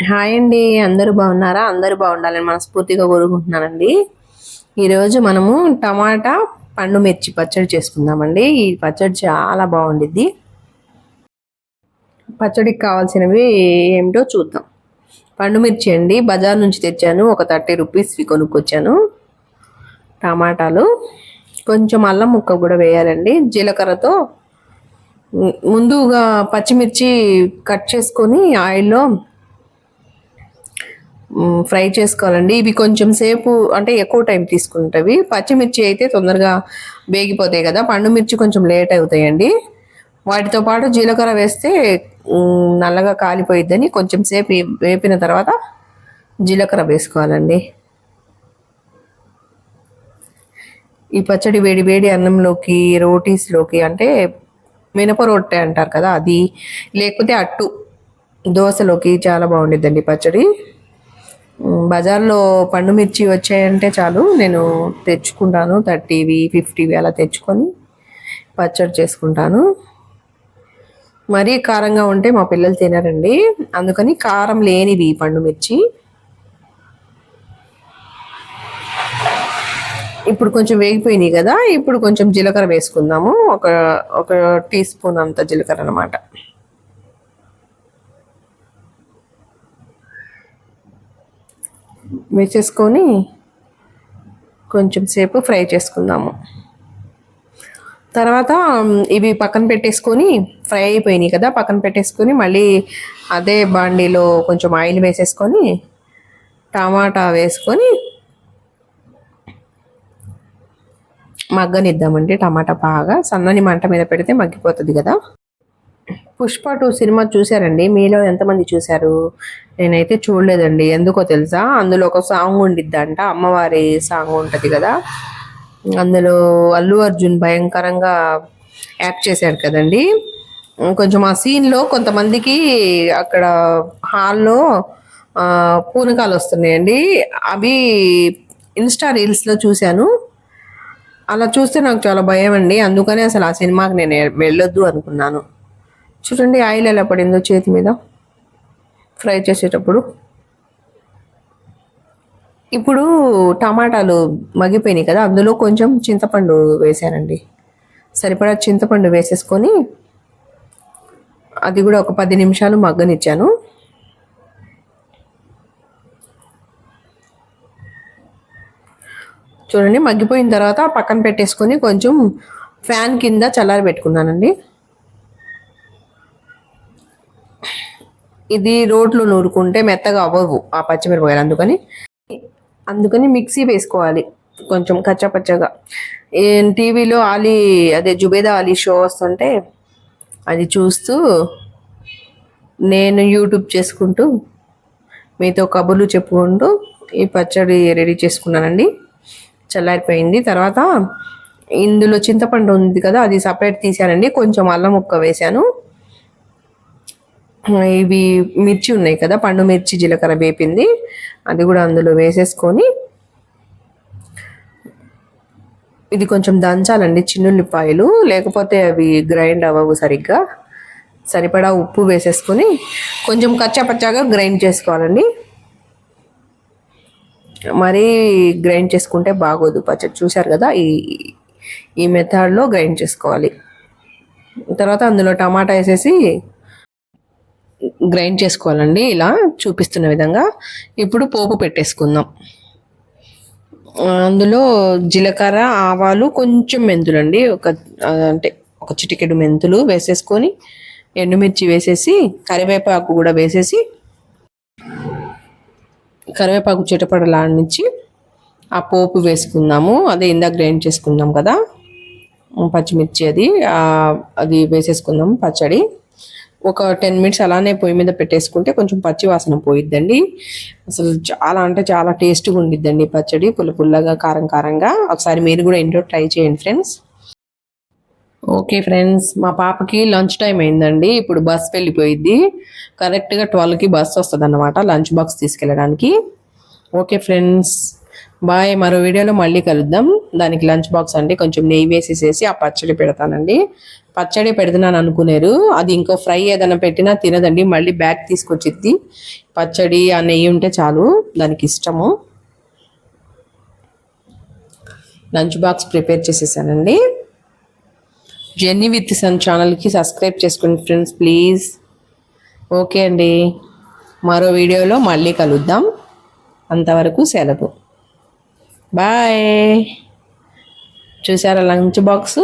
Hi అండి, అందరూ బాగున్నారా? అందరూ బాగుండాలని మనస్ఫూర్తిగా కోరుకుంటున్నానండి. ఈరోజు మనము టమాటా పండు మిర్చి పచ్చడి చేసుకుందామండి. ఈ పచ్చడి చాలా బాగుండిద్ది. పచ్చడికి కావాల్సినవి ఏమిటో చూద్దాం. పండు మిర్చి అండి, బజార్ నుంచి తెచ్చాను. ఒక 30 రూపీస్వి కొనుక్కొచ్చాను. టమాటాలు, కొంచెం అల్లం ముక్క కూడా వేయాలండి. జీలకర్రతో ముందుగా పచ్చిమిర్చి కట్ చేసుకొని ఆయిల్లో ఫ్రై చేసుకోవాలండి. ఇవి కొంచెం సేపు అంటే ఎక్కువ టైం తీసుకుంటవి. పచ్చిమిర్చి అయితే తొందరగా వేగిపోతాయి కదా, పండు మిర్చి కొంచెం లేట్ అవుతాయండి. వాటితో పాటు జీలకర్ర వేస్తే నల్లగా కాలిపోయిద్దని కొంచెం సేపు వేపిన తర్వాత జీలకర్ర వేసుకోవాలండి. ఈ పచ్చడి వేడి వేడి అన్నంలోకి, రోటీస్లోకి, అంటే మినప రొట్టె అంటారు కదా అది, లేకపోతే అట్టు దోశలోకి చాలా బాగుండిద్దండి పచ్చడి. బజార్లో పండు మిర్చి వచ్చాయంటే చాలు, నేను తెచ్చుకుంటాను. 30వి 50వి అలా తెచ్చుకొని పచ్చడి చేసుకుంటాను. మరీ కారంగా ఉంటే మా పిల్లలు తినరండి, అందుకని కారం లేనివి పండు మిర్చి. ఇప్పుడు కొంచెం వేగిపోయినాయి కదా, ఇప్పుడు కొంచెం జీలకర్ర వేసుకుందాము. ఒక టీ స్పూన్ అంత జీలకర్ర అనమాట. వేసేసుకొని కొంచెం సేపు ఫ్రై చేసుకుందాము. తర్వాత ఇవి పక్కన పెట్టేసుకొని, ఫ్రై అయిపోయినాయి కదా, పక్కన పెట్టేసుకొని మళ్ళీ అదే బాండీలో కొంచెం ఆయిల్ వేసేసుకొని టమాటా వేసుకొని మగ్గనిద్దామండి. టమాటా బాగా సన్నని మంట మీద పెడితే మగ్గిపోతుంది కదా. పుష్ప 2 సినిమా చూశారండి? మీలో ఎంతమంది చూశారు? నేనైతే చూడలేదండి. ఎందుకో తెలుసా? అందులో ఒక సాంగ్ ఉండిద్దంట, అమ్మవారి సాంగ్ ఉంటుంది కదా, అందులో అల్లు అర్జున్ భయంకరంగా యాక్ట్ చేశాడు కదండి. కొంచెం ఆ సీన్లో కొంతమందికి అక్కడ హాల్లో పూనకాలు వస్తున్నాయండి. అవి ఇన్స్టా రీల్స్లో చూశాను. అలా చూస్తే నాకు చాలా భయం అండి. అందుకనే అసలు ఆ సినిమాకి నేను వెళ్ళొద్దు అనుకున్నాను. చూడండి ఆయిల్ ఎలా పడిందో చేతి మీద ఫ్రై చేసేటప్పుడు. ఇప్పుడు టమాటాలు మగ్గిపోయినాయి కదా, అందులో కొంచెం చింతపండు వేసానండి. సరిపడా చింతపండు వేసేసుకొని అది కూడా ఒక 10 నిమిషాలు మగ్గనిచ్చాను. చూడండి మగ్గిపోయిన తర్వాత పక్కన పెట్టేసుకొని కొంచెం ఫ్యాన్ కింద చల్లారి పెట్టుకున్నానండి. ఇది రోట్లో నూరుకుంటే మెత్తగా అవ్వవు ఆ పచ్చిమిరపకాయలు, అందుకని మిక్సీ వేసుకోవాలి కొంచెం కచ్చాపచ్చగా. టీవీలో అదే జుబేదా అలీ షో వస్తుంటే అది చూస్తూ నేను యూట్యూబ్ చేసుకుంటూ మీతో కబుర్లు చెప్పుకుంటూ ఈ పచ్చడి రెడీ చేసుకున్నానండి. చల్లారిపోయింది. తర్వాత ఇందులో చింతపండు ఉంది కదా, అది సపరేట్ తీసానండి. కొంచెం అల్లం ముక్క వేసాను. ఇవి మిర్చి ఉన్నాయి కదా, పండు మిర్చి జీలకర్ర వేపింది, అది కూడా అందులో వేసేసుకొని ఇది కొంచెం దంచాలండి, చిన్నుల్లిపాయలు, లేకపోతే అవి గ్రైండ్ అవ్వవు సరిగ్గా. సరిపడా ఉప్పు వేసేసుకొని కొంచెం కచ్చాపచ్చాగా గ్రైండ్ చేసుకోవాలండి. మరీ గ్రైండ్ చేసుకుంటే బాగోదు పచ్చడి. చూశారు కదా, ఈ మెథడ్లో గ్రైండ్ చేసుకోవాలి. తర్వాత అందులో టమాటా వేసేసి గ్రైండ్ చేసుకోవాలండి, ఇలా చూపిస్తున్న విధంగా. ఇప్పుడు పోపు పెట్టేసుకుందాం. అందులో జీలకర్ర, ఆవాలు, కొంచెం మెంతులు అండి, అంటే ఒక చిటికెడు మెంతులు వేసేసుకొని, ఎండుమిర్చి వేసేసి, కరివేపాకు కూడా వేసేసి, కరివేపాకు చిటపడలాడించి ఆ పోపు వేసుకుందాము. అదే ఇందాక గ్రైండ్ చేసుకుందాం కదా పచ్చిమిర్చి, అది వేసేసుకుందాం పచ్చడి. ఒక 10 మినిట్స్ అలానే పొయ్యి మీద పెట్టేసుకుంటే కొంచెం పచ్చి వాసన పోయిద్దండి. అసలు చాలా అంటే చాలా టేస్ట్గా ఉండిద్దండి పచ్చడి, పుల్లగా కారం కారంగా. ఒకసారి మీరు కూడా ఇంట్లో ట్రై చేయండి ఫ్రెండ్స్. ఓకే ఫ్రెండ్స్, మా పాపకి లంచ్ టైం అయిందండి. ఇప్పుడు బస్ వెళ్ళిపోయిద్ది. కరెక్ట్గా 12కి బస్ వస్తుంది అన్నమాట, లంచ్ బాక్స్ తీసుకెళ్ళడానికి. ఓకే ఫ్రెండ్స్, బాయ్, మరో వీడియోలో మళ్ళీ కలుద్దాం. దానికి లంచ్ బాక్స్ అండి కొంచెం నెయ్యి వేసేసేసి ఆ పచ్చడి పెడతానండి. పచ్చడి పెడుతున్నాను అనుకునేరు, అది ఇంకో ఫ్రై ఏదైనా పెట్టినా తినదండి, మళ్ళీ బ్యాగ్ తీసుకొచ్చిద్ది. పచ్చడి ఆ నెయ్యి ఉంటే చాలు, దానికి ఇష్టము. లంచ్ బాక్స్ ప్రిపేర్ చేసేసానండి. జర్నీ విత్ సన్ ఛానల్కి సబ్స్క్రైబ్ చేసుకోండి ఫ్రెండ్స్ ప్లీజ్. ఓకే అండి, మరో వీడియోలో మళ్ళీ కలుద్దాం. అంతవరకు సెలవు. బాయ్. చూసారా లంచ్ బాక్స్?